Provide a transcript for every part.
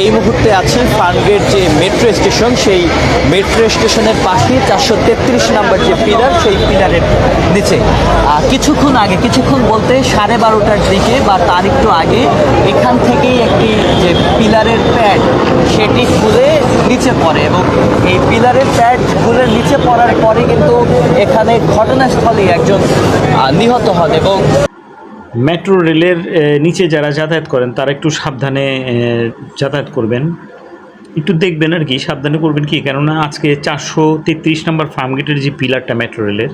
এই মুহূর্তে আছি ফার্মগেট যে মেট্রো স্টেশন, সেই মেট্রো স্টেশনের পাশে 433 নম্বর যে পিলার, সেই পিলারের নিচে কিছুক্ষণ বলতে 12:30টার দিকে বা তার একটু আগে এখান থেকেই একটি যে পিলারের প্যাড সেটি খুলে নিচে পড়ে এবং এই পিলারের প্যাড খুলে নিচে পড়ার পরে কিন্তু এখানে ঘটনাস্থলে একজন নিহত হন। এবং মেট্রো রেলের নিচে যারা যাতায়াত করেন তারা একটু সাবধানে যাতায়াত করবেন, একটু দেখবেন আর কি, সাবধানে করবেন কি, কেননা আজকে 433 নম্বর ফার্মগেটের যে পিলারটা মেট্রো রেলের,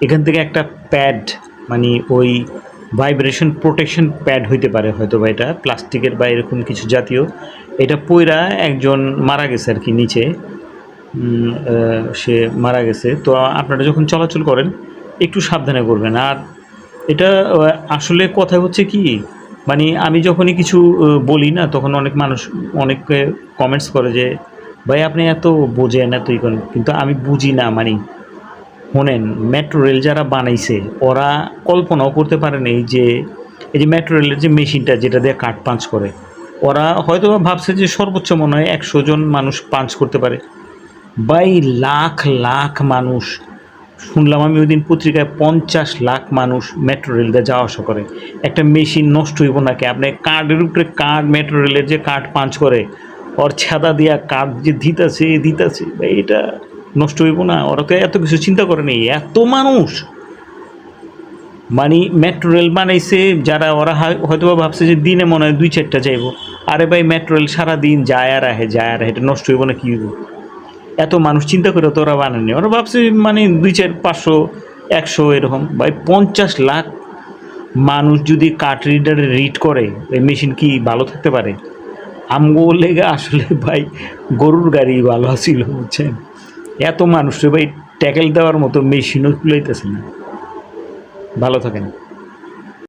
এখান থেকে একটা প্যাড মানে ওই ভাইব্রেশন প্রোটেকশন প্যাড হইতে পারে, হয়তো বা এটা প্লাস্টিকের বা এরকম কিছু জাতীয়, এটা পইরা একজন মারা গেছে আর কি, নিচে সে মারা গেছে। তো আপনারা যখন চলাচল করেন একটু সাবধানে করবেন। আর এটা আসলে কথা হচ্ছে কি, মানে আমি যখনই কিছু বলি না তখন অনেক মানুষ অনেকে কমেন্টস করে যে ভাই আপনি এত বোঝেন এতই করেন, কিন্তু আমি বুঝি না। মানে শোনেন, মেট্রো রেল যারা বানাইছে ওরা কল্পনাও করতে পারেন এই যে মেট্রো রেলের যে মেশিনটা যেটা দিয়ে কাঠ পাঞ্চ করে, ওরা হয়তো ভাবছে যে সর্বোচ্চ মনে হয় 100 জন মানুষ পাঞ্চ করতে পারে। ভাই লাখ লাখ মানুষ, শুনলাম আমি ওই দিন পত্রিকায় 50 লাখ মানুষ মেট্রো রেল দিয়ে যাওয়া আসা করে। একটা মেশিন নষ্ট হইব নাকি? আপনি কার্ডের উপরে কার্ড, মেট্রো রেলের যে কার্ড পাঞ্চ করে ওর ছাদা দিয়া কার্ড যে দিতাছে ভাই, এটা নষ্ট হইব না? ওরা তো এত কিছু চিন্তা করে নেই, এত মানুষ। মানে মেট্রো রেল বানাইছে যারা, ওরা হয়তো ভাবছে যে দিনে মনে হয় 2-4টা যাইব। আরে ভাই মেট্রো রেল সারাদিন যায় আর আহে, এটা নষ্ট হইব না কি হইব? এত মানুষ চিন্তা করে তো ওরা বানায়নি, ওরা ভাবছে মানে 2-4-500-100 এরকম। ভাই 50 লাখ মানুষ যদি কার্ড রিডারে রিড করে, এই মেশিন কি ভালো থাকতে পারে? আমগো লেগে আসলে ভাই গরুর গাড়ি ভালো ছিল, বুঝছেন? এত মানুষ ভাই ট্যাকেল দেওয়ার মতো মেশিনও খুলাইতেছে না। ভালো থাকেন।